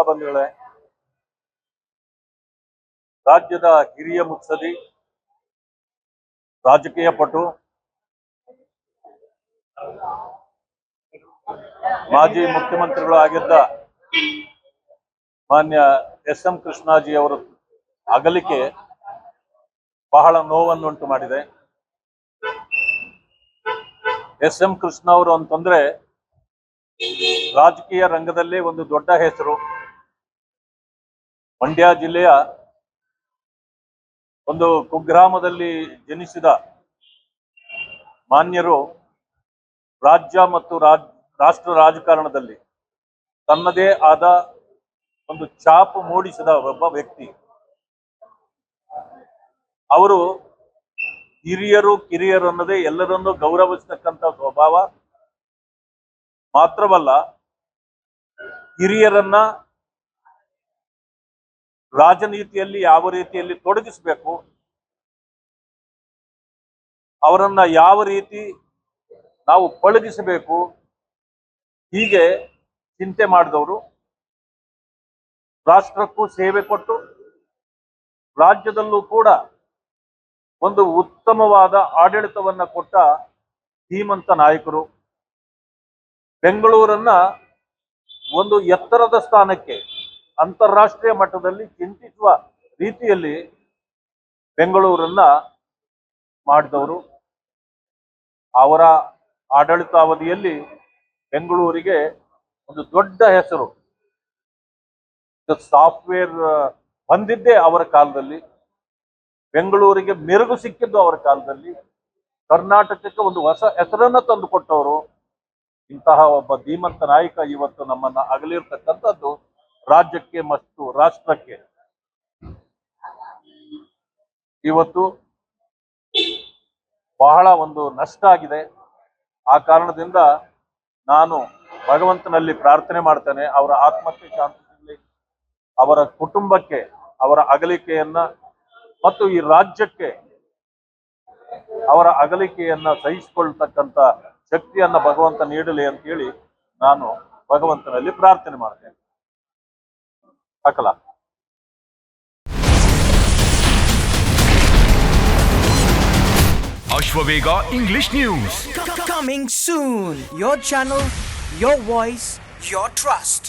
ಪತ್ರಿಕಾ ಬಂಧುಗಳೇ, ರಾಜ್ಯದ ಹಿರಿಯ ಮುತ್ಸದಿ, ರಾಜಕೀಯ ಪಟು, ಮಾಜಿ ಮುಖ್ಯಮಂತ್ರಿಗಳು ಆಗಿದ್ದ ಮಾನ್ಯ ಎಸ್.ಎಂ. ಕೃಷ್ಣಾಜಿ ಅವರ ಅಗಲಿಕೆ ಬಹಳ ನೋವನ್ನುಂಟು ಮಾಡಿದೆ. ಎಸ್.ಎಂ. ಕೃಷ್ಣ ಅವರು ಅಂತಂದ್ರೆ ರಾಜಕೀಯ ರಂಗದಲ್ಲೇ ಒಂದು ದೊಡ್ಡ ಹೆಸರು. ಮಂಡ್ಯ ಜಿಲ್ಲೆಯ ಒಂದು ಕುಗ್ರಾಮದಲ್ಲಿ ಜನಿಸಿದ ಮಾನ್ಯರು ರಾಜ್ಯ ಮತ್ತು ರಾಷ್ಟ್ರ ರಾಜಕಾರಣದಲ್ಲಿ ತನ್ನದೇ ಆದ ಒಂದು ಛಾಪು ಮೂಡಿಸಿದ ಒಬ್ಬ ವ್ಯಕ್ತಿ. ಅವರು ಹಿರಿಯರು ಕಿರಿಯರು ಅನ್ನದೇ ಎಲ್ಲರನ್ನೂ ಗೌರವಿಸತಕ್ಕಂಥ ಸ್ವಭಾವ ಮಾತ್ರವಲ್ಲ, ಹಿರಿಯರನ್ನ ರಾಜನೀತಿಯಲ್ಲಿ ಯಾವ ರೀತಿಯಲ್ಲಿ ತೊಡಗಿಸಬೇಕು, ಅವರನ್ನ ಯಾವ ರೀತಿ ನಾವು ಪಳಗಿಸಬೇಕು, ಹೀಗೆ ಚಿಂತೆ ಮಾಡಿದವರು. ರಾಷ್ಟ್ರಕ್ಕೂ ಸೇವೆ ಕೊಟ್ಟು ರಾಜ್ಯದಲ್ಲೂ ಕೂಡ ಒಂದು ಉತ್ತಮವಾದ ಆಡಳಿತವನ್ನ ಕೊಟ್ಟ ಧೀಮಂತ ನಾಯಕರು. ಬೆಂಗಳೂರನ್ನ ಒಂದು ಎತ್ತರದ ಸ್ಥಾನಕ್ಕೆ, ಅಂತಾರಾಷ್ಟ್ರೀಯ ಮಟ್ಟದಲ್ಲಿ ಚಿಂತಿಸುವ ರೀತಿಯಲ್ಲಿ ಬೆಂಗಳೂರನ್ನ ಮಾಡಿದವರು. ಅವರ ಆಡಳಿತಾವಧಿಯಲ್ಲಿ ಬೆಂಗಳೂರಿಗೆ ಒಂದು ದೊಡ್ಡ ಹೆಸರು, ಸಾಫ್ಟ್ವೇರ್ ಬಂದಿದ್ದೇ ಅವರ ಕಾಲದಲ್ಲಿ, ಬೆಂಗಳೂರಿಗೆ ಮೆರುಗು ಸಿಕ್ಕಿದ್ದು ಅವರ ಕಾಲದಲ್ಲಿ, ಕರ್ನಾಟಕಕ್ಕೆ ಒಂದು ಹೊಸ ಹೆಸರನ್ನ ತಂದುಕೊಟ್ಟವರು. ಇಂತಹ ಒಬ್ಬ ಧೀಮಂತ ನಾಯಕ ಇವತ್ತು ನಮ್ಮನ್ನ ಅಗಲಿರ್ತಕ್ಕಂಥದ್ದು ರಾಜ್ಯಕ್ಕೆ ಮತ್ತು ರಾಷ್ಟ್ರಕ್ಕೆ ಇವತ್ತು ಬಹಳ ಒಂದು ನಷ್ಟ ಆಗಿದೆ. ಆ ಕಾರಣದಿಂದ ನಾನು ಭಗವಂತನಲ್ಲಿ ಪ್ರಾರ್ಥನೆ ಮಾಡ್ತೇನೆ, ಅವರ ಆತ್ಮಕ್ಕೆ ಶಾಂತಿ ಸಿಗಲಿ, ಅವರ ಕುಟುಂಬಕ್ಕೆ ಅವರ ಅಗಲಿಕೆಯನ್ನ ಮತ್ತು ಈ ರಾಜ್ಯಕ್ಕೆ ಅವರ ಅಗಲಿಕೆಯನ್ನ ಸಹಿಸಿಕೊಳ್ತಕ್ಕಂಥ ಶಕ್ತಿಯನ್ನ ಭಗವಂತ ನೀಡಲಿ ಅಂತ ಹೇಳಿ ನಾನು ಭಗವಂತನಲ್ಲಿ ಪ್ರಾರ್ಥನೆ ಮಾಡ್ತೇನೆ. ಅಕಲ Ashwavega English News. Coming soon. Your channel, your voice, your trust.